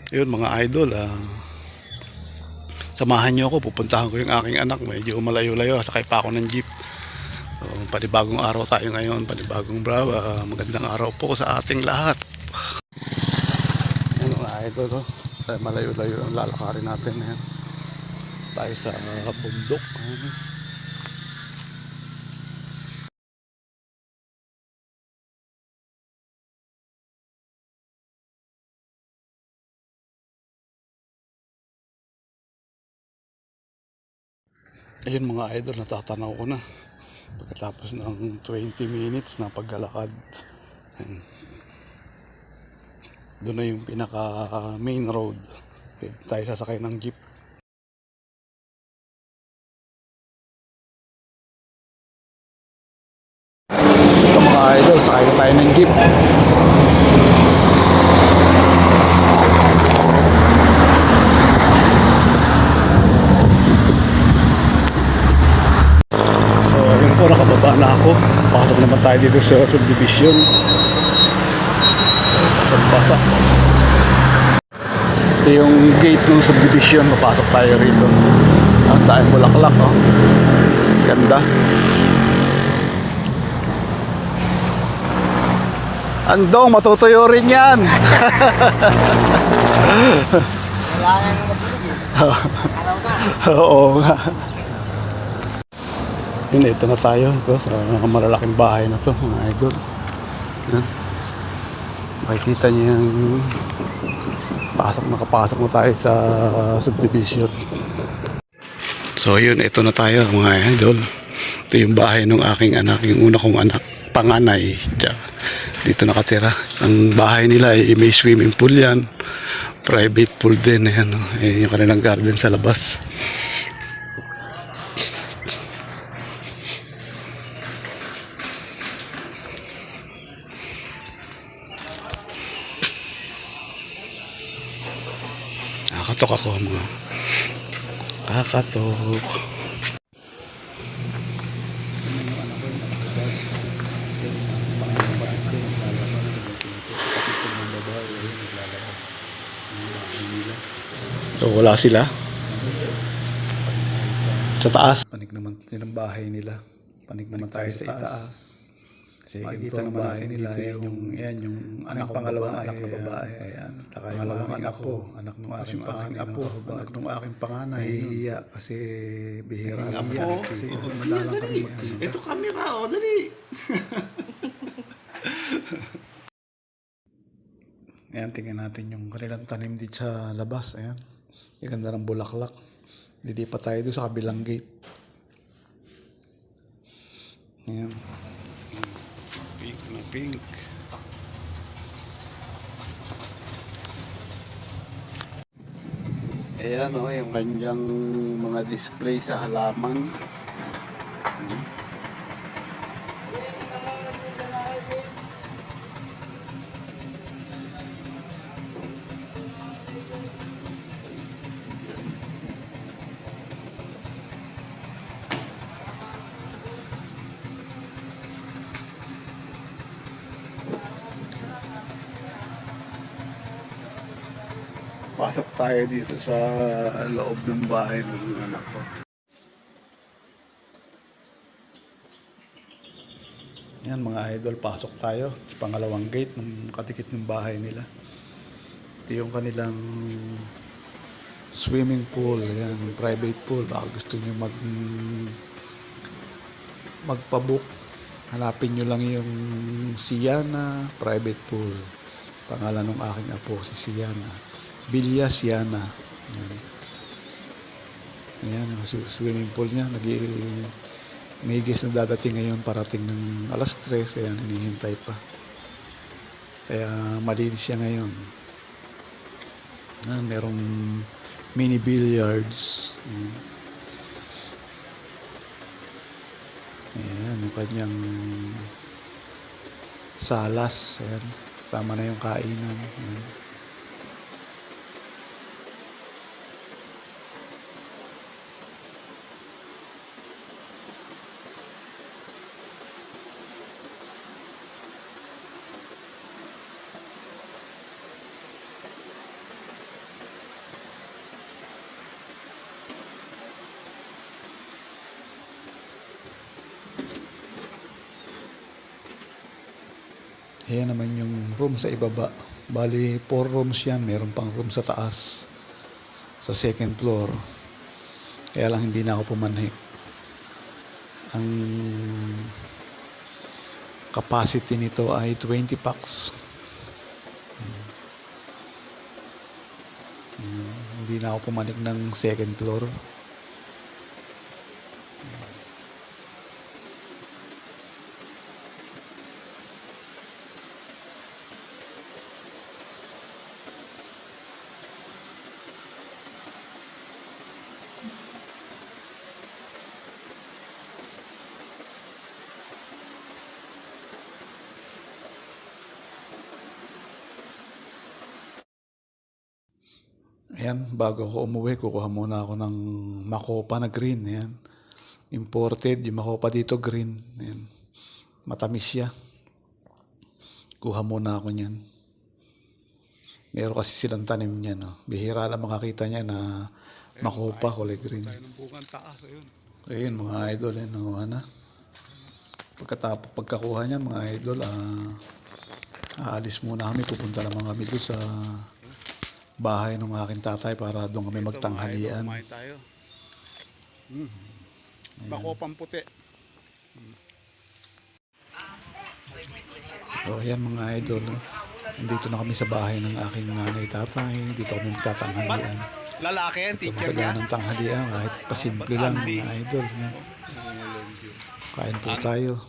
Yun mga idol, samahan nyo ako, pupuntahan ko yung aking anak. Medyo malayo-layo, sakay pa ako ng jeep. So, panibagong araw tayo ngayon, panibagong magandang araw po sa ating lahat. Yan mga idol, malayo-layo ang lalakarin natin. Yan. Tayo sa bundok. Ayun mga idol, natatanaw ko na pagkatapos ng 20 minutes na paglalakad. Ayun. Doon na yung pinaka main road. Pwede tayo sasakay ng jeep. Ito mga idol, sakay na tayo ng jeep. So ayun po, nakababa na ako. Pasok naman tayo dito sa subdivision. Basa. Ito yung gate ng subdivision. Mapasok tayo rito. Ang tayong bulaklak, oh. Ganda. Andong, matutuyo rin yan. Wala nang mabilis eh. Araw na. Oo nga. Yun, ito na tayo. Ito, sa malalaking bahay na to, mga idol. Yan. Makikita niyo yung nakapasok na tayo sa subdivision. So yun, ito na tayo mga idol. Ito yung bahay ng aking anak, yung una kong anak, panganay. Dito nakatira. Ang bahay nila ay may swimming pool yan. Private pool din. Ayan, ayan yung kanilang garden sa labas. Kakatok ako mga kakatok. So wala sila sa taas. Panik naman ng bahay nila. Panik naman tayo sa itaas. Kasi makikita naman natin nila yung anak pangalawang anak na babae. Ayan. Pangalawang anak ko, anak ng aking apo, anak ng aking panganay. Nahihiya kasi bihira lang yan. Kasi madalang kami makikita. Ito camera, o dali. Ayan, tingnan natin yung kanilang tanim dito sa labas. Ayan. Yung ganda ng bulaklak. Dilipat tayo doon sa kabilang gate. Ayan. Pink na pink. Ayan o, yung kanyang mga display sa halaman. Pasok tayo dito sa loob ng bahay ng anak ko. Yan mga idol, pasok tayo sa pangalawang gate ng katikit ng bahay nila. Ito yung kanilang swimming pool, yan, private pool. Baka gusto nyo magpabook, hanapin nyo lang yung Siana private pool. Pangalan ng aking apo, si Siana. Villa Siana. Ayan, yung swimming pool niya. May guest na dadating ngayon, parating ng alas 3. Ayan, hinihintay pa. Kaya malinis siya ngayon. Merong mini billiards. Ayan, yung kanyang salas. Ayan, sama na yung kainan. Ayan. Ayan naman yung room sa ibaba. Bali, 4 rooms yan. Meron pang room sa taas. Sa second floor. Kaya lang hindi na ako pumanhik. Ang capacity nito ay 20 packs. Hindi na ako pumanik ng second floor. Ayan, bago ako umuwi, kukuha muna ako ng Macopa na green. Ayan. Imported, yung Macopa dito green. Ayan. Matamis siya. Kuha muna ako niyan. Meron kasi silang tanim niyan. No? Bihira lang makakita niya na Macopa, kulay green. Ayun, mga idol. Ayan, nakuha na. Pagkakuha niya, mga idol, aalis muna kami. Pupunta naman kami doon sa bahay ng aking tatay para doon kami magtanghalian. Kumain tayo. Makopang puti. So ayan mga idol, no? Nandito na kami sa bahay ng aking nanay tatay. Dito kami magtatanghalian. Lalaki yan, Ito teacher niya. masaganang tanghalian kahit pasimple lang mga idol. Yan. Kain po tayo.